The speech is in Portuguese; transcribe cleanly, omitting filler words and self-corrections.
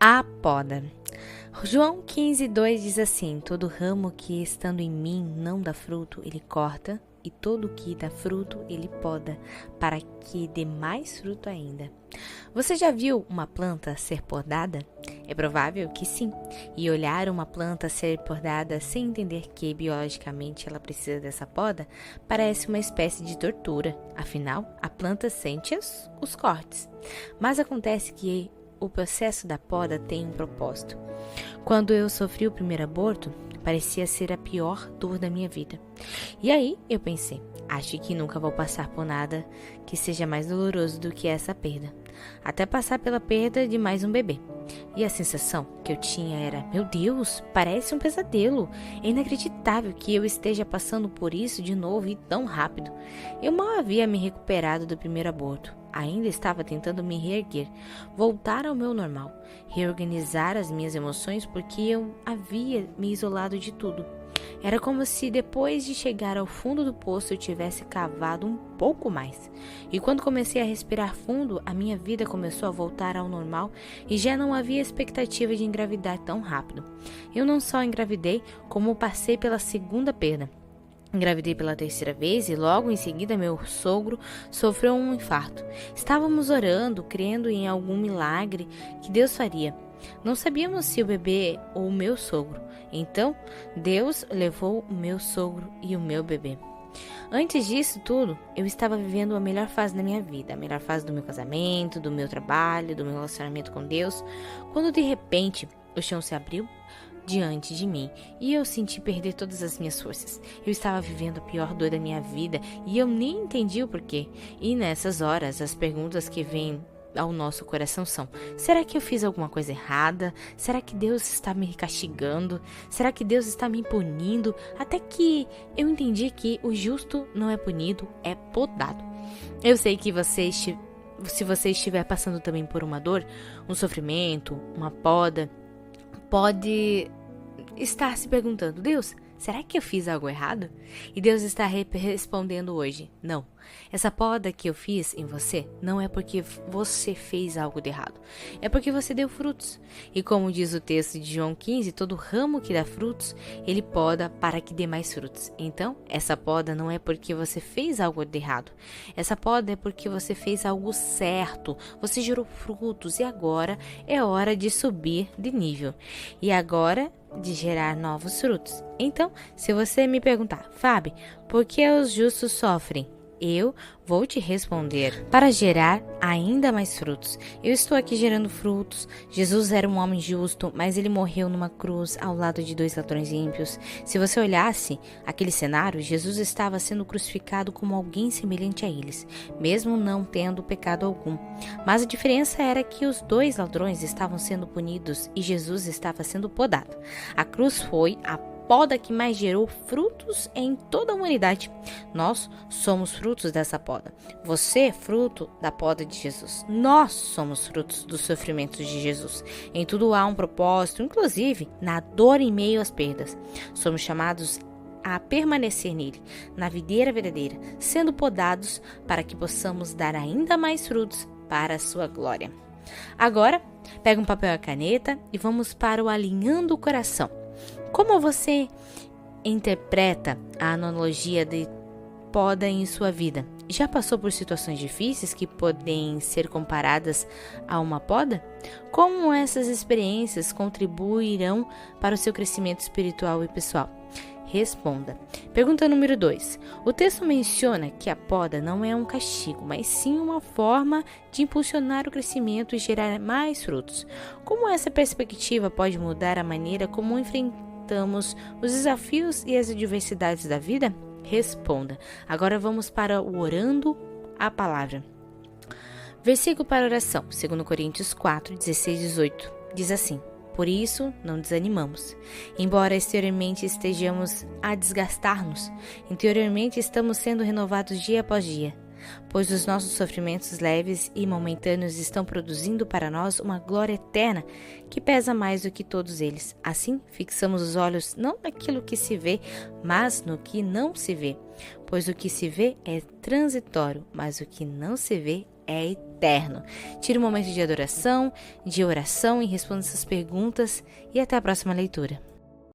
A poda. João 15:2 diz assim: todo ramo que estando em mim não dá fruto, ele corta, e todo que dá fruto, ele poda, para que dê mais fruto ainda. Você já viu uma planta ser podada? É provável que sim. E olhar uma planta ser podada sem entender que biologicamente ela precisa dessa poda parece uma espécie de tortura. Afinal, a planta sente os cortes. Mas acontece que o processo da poda tem um propósito. Quando eu sofri o primeiro aborto, parecia ser a pior dor da minha vida. E aí eu pensei, acho que nunca vou passar por nada que seja mais doloroso do que essa perda. Até passar pela perda de mais um bebê. E a sensação que eu tinha era, meu Deus, parece um pesadelo. É inacreditável que eu esteja passando por isso de novo e tão rápido. Eu mal havia me recuperado do primeiro aborto. Ainda estava tentando me reerguer, voltar ao meu normal, reorganizar as minhas emoções porque eu havia me isolado de tudo. Era como se depois de chegar ao fundo do poço eu tivesse cavado um pouco mais. E quando comecei a respirar fundo, a minha vida começou a voltar ao normal e já não havia expectativa de engravidar tão rápido. Eu não só engravidei, como passei pela segunda perda. Engravidei pela terceira vez e logo em seguida meu sogro sofreu um infarto. Estávamos orando, crendo em algum milagre que Deus faria. Não sabíamos se o bebê ou o meu sogro. Então, Deus levou o meu sogro e o meu bebê. Antes disso tudo, eu estava vivendo a melhor fase da minha vida, a melhor fase do meu casamento, do meu trabalho, do meu relacionamento com Deus, quando de repente o chão se abriu diante de mim e eu senti perder todas as minhas forças. Eu estava vivendo a pior dor da minha vida e eu nem entendi o porquê. E nessas horas, as perguntas que vêm ao nosso coração são: será que eu fiz alguma coisa errada? Será que Deus está me castigando? Será que Deus está me punindo? Até que eu entendi que o justo não é punido, é podado. Eu sei que se você estiver passando também por uma dor, um sofrimento, uma poda, pode estar se perguntando: Deus, será que eu fiz algo errado? E Deus está respondendo hoje: não. Essa poda que eu fiz em você não é porque você fez algo de errado. É porque você deu frutos. E como diz o texto de João 15, todo ramo que dá frutos, ele poda para que dê mais frutos. Então, essa poda não é porque você fez algo de errado. Essa poda é porque você fez algo certo. Você gerou frutos e agora é hora de subir de nível. E agora de gerar novos frutos. Então, se você me perguntar: Fábio, por que os justos sofrem? Eu vou te responder: para gerar ainda mais frutos. Eu estou aqui gerando frutos. Jesus era um homem justo, mas ele morreu numa cruz ao lado de 2 ladrões ímpios. Se você olhasse aquele cenário, Jesus estava sendo crucificado como alguém semelhante a eles, mesmo não tendo pecado algum. Mas a diferença era que os 2 ladrões estavam sendo punidos e Jesus estava sendo podado. A cruz foi a poda que mais gerou frutos em toda a humanidade. Nós somos frutos dessa poda. Você é fruto da poda de Jesus. Nós somos frutos dos sofrimentos de Jesus. Em tudo há um propósito, inclusive na dor em meio às perdas. Somos chamados a permanecer nele, na videira verdadeira, sendo podados para que possamos dar ainda mais frutos para a sua glória. Agora, pega um papel e a caneta e vamos para o Alinhando o Coração. Como você interpreta a analogia de poda em sua vida? Já passou por situações difíceis que podem ser comparadas a uma poda? Como essas experiências contribuirão para o seu crescimento espiritual e pessoal? Responda. Pergunta número 2. O texto menciona que a poda não é um castigo, mas sim uma forma de impulsionar o crescimento e gerar mais frutos. Como essa perspectiva pode mudar a maneira como enfrentamos os desafios e as adversidades da vida? Responda. Agora vamos para o Orando a Palavra. Versículo para oração, 2 Coríntios 4, 16 e 18. Diz assim: por isso, não desanimamos. Embora exteriormente estejamos a desgastar-nos, interiormente estamos sendo renovados dia após dia. Pois os nossos sofrimentos leves e momentâneos estão produzindo para nós uma glória eterna que pesa mais do que todos eles. Assim, fixamos os olhos não naquilo que se vê, mas no que não se vê. Pois o que se vê é transitório, mas o que não se vê é eterno. Tire um momento de adoração, de oração e responda essas perguntas e até a próxima leitura.